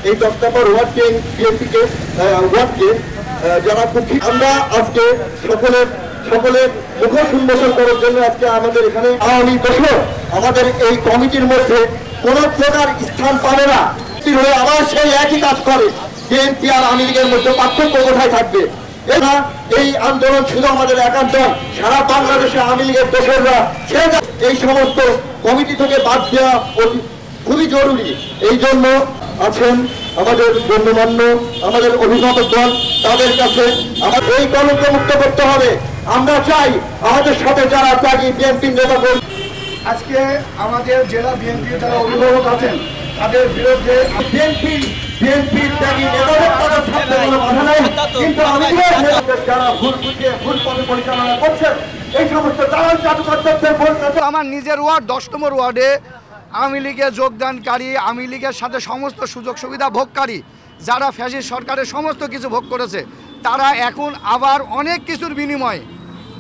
এই 10 নম্বর ওয়ার্ডকে বিএনপিকে ওয়ার্ডকে যারা পক্ষী আমরা আজকে সকলের মুখ উন্মোচন করার জন্য আজকে আমাদের এখানে আওয়ামী দোষর আমাদের এই কমিটির মধ্যে কোন প্রকার স্থান পাবে না। হয়ে আবার সেই একই কাজ করে বিএনপি আর আওয়ামী লীগের মধ্যে পার্থক্য কোথায় থাকবে? এরা এই আন্দোলন শুধু আমাদের একান্ত, সারা বাংলাদেশে আওয়ামী লীগের দোষররা এই সমস্ত কমিটি থেকে বাদ দেওয়া খুবই জরুরি। এই জন্য আছেন আমাদের গণ্যমান্য আমাদের অভিভাবক দল, তাদের কাছে আমাদের এই কলঙ্ক মুক্ত করতে হবে। আমরা চাই আমাদের সাথে যারা ত্যাগী বিএনপি নেতাগণ আজকে আমাদের জেলা বিএনপির যারা অভিভাবক আছেন তাদের বিরুদ্ধে বিএনপির ত্যাগী নেতাদের তাদের থাকতে কোনো বাধা নাই, কিন্তু আমি যারা ভুল বুঝে ভুল পথে পরিচালনা করছেন এই সমস্ত দালাল জাদুকরদের বলতে আমার নিজের ওয়ার্ড 10 নম্বর ওয়ার্ডে আওয়ামী লীগে যোগদানকারী, আওয়ামী লীগের সাথে সমস্ত সুযোগ সুবিধা ভোগকারী যারা ফ্যাসিস্ট সরকারের সমস্ত কিছু ভোগ করেছে, তারা এখন আবার অনেক কিছুর বিনিময়ে,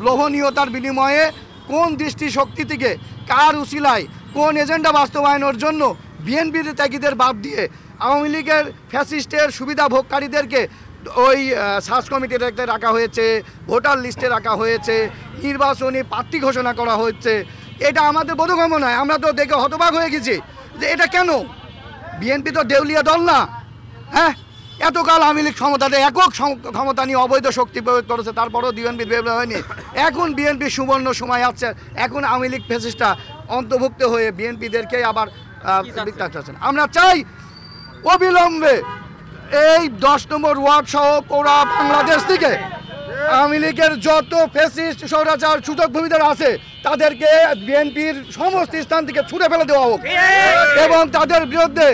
লোভনীয়তার বিনিময়ে কোন দৃষ্টিশক্তি থেকে কার উসিলায় কোন এজেন্ডা বাস্তবায়নের জন্য বিএনপির ত্যাগীদের বাদ দিয়ে আওয়ামী লীগের ফ্যাসিস্টের সুবিধা ভোগকারীদেরকে ওই সার্চ কমিটিতে রাখা হয়েছে, ভোটার লিস্টে রাখা হয়েছে, নির্বাচনী প্রার্থী ঘোষণা করা হচ্ছে। এটা আমাদের বোধগম্য নয়। আমরা তো দেখে হতবাক হয়ে গেছি যে এটা কেন? বিএনপি তো দেউলিয়া দল না, হ্যাঁ? এতকাল আওয়ামী লীগ ক্ষমতাতে একক ক্ষমতা নিয়ে অবৈধ শক্তি প্রয়োগ করেছে, তারপরেও বিএনপি বের হয়নি। এখন বিএনপি সুবর্ণ সময় আসছে, এখন আওয়ামী লীগ ফ্যাসিস্টরা অন্তর্ভুক্ত হয়ে বিএনপিদেরকে আবার আমরা চাই অবিলম্বে এই 10 নম্বর ওয়ার্ড সহ পুরা বাংলাদেশ থেকে আওয়ামী লীগের যত ফ্যাসিস্ট স্বৈরাচার সুযোগ ভূমিদের আছে তাদেরকে বিএনপির সমস্ত স্থান থেকে ছুড়ে ফেলে দেওয়া হোক এবং তাদের বিরুদ্ধে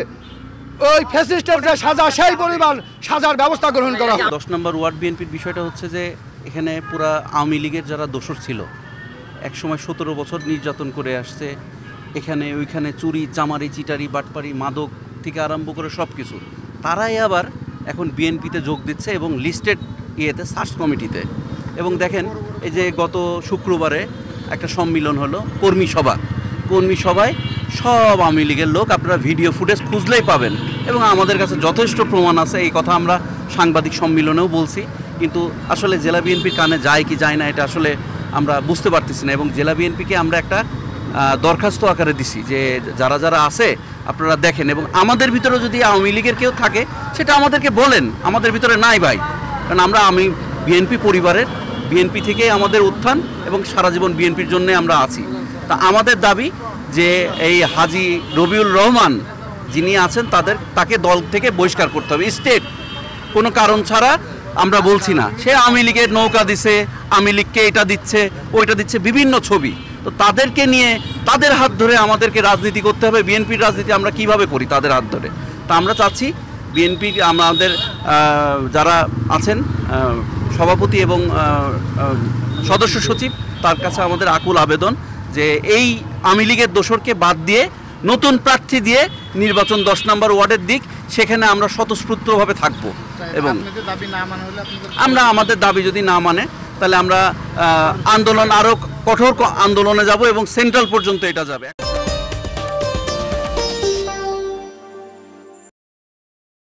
ওই ফ্যাসিস্টের যে সাজা সেই পরিমাণ সাজার ব্যবস্থা গ্রহণ করা হোক। 10 নম্বর ওয়ার্ড বিএনপির বিষয়টা হচ্ছে যে এখানে পুরা আওয়ামী লীগের যারা দোষর ছিল, একসময় 17 বছর নির্যাতন করে আসছে, এখানে ওইখানে চুরি চামারি চিটারি বাটপারি মাদক থেকে আরম্ভ করে সব কিছু, তারাই আবার এখন বিএনপিতে যোগ দিচ্ছে এবং লিস্টেড ইয়েতে সার্চ কমিটিতে। এবং দেখেন এই যে গত শুক্রবারে একটা সম্মিলন হলো কর্মী সভায় সব আওয়ামী লীগের লোক, আপনারা ভিডিও ফুটেজ খুঁজলেই পাবেন এবং আমাদের কাছে যথেষ্ট প্রমাণ আছে। এই কথা আমরা সাংবাদিক সম্মিলনেও বলছি, কিন্তু আসলে জেলা বিএনপির কানে যায় কি যায় না এটা আসলে আমরা বুঝতে পারতেছি না। এবং জেলা বিএনপিকে আমরা একটা দরখাস্ত আকারে দিছি যে যারা যারা আছে আপনারা দেখেন, এবং আমাদের ভিতরে যদি আওয়ামী লীগের কেউ থাকে সেটা আমাদেরকে বলেন, আমাদের ভিতরে নাই ভাই, কারণ আমি বিএনপি পরিবারের, বিএনপি থেকে আমাদের উত্থান এবং সারা জীবন বিএনপির জন্য আমরা আছি। তা আমাদের দাবি যে এই হাজী রবিউল রহমান যিনি আছেন তাকে দল থেকে বহিষ্কার করতে হবে, স্টেট কোনো কারণ ছাড়া। আমরা বলছি না সে আওয়ামী লীগের নৌকা দিছে, আওয়ামী লীগকে এটা দিচ্ছে ওইটা দিচ্ছে, বিভিন্ন ছবি, তো তাদেরকে নিয়ে তাদের হাত ধরে আমাদেরকে রাজনীতি করতে হবে। বিএনপির রাজনীতি আমরা কিভাবে করি তাদের হাত ধরে? তা আমরা চাচ্ছি বিএনপি আমাদের যারা আছেন সভাপতি এবং সদস্য সচিব, তার কাছে আমাদের আকুল আবেদন যে এই আওয়ামী লীগের দোসরকে বাদ দিয়ে নতুন প্রার্থী দিয়ে নির্বাচন 10 নম্বর ওয়ার্ডের দিক, সেখানে আমরা স্বতঃস্ফূর্তভাবে থাকবো। এবং আমরা আমাদের দাবি যদি না মানে তাহলে আমরা আন্দোলন আরও কঠোর আন্দোলনে যাব এবং সেন্ট্রাল পর্যন্ত এটা যাবে।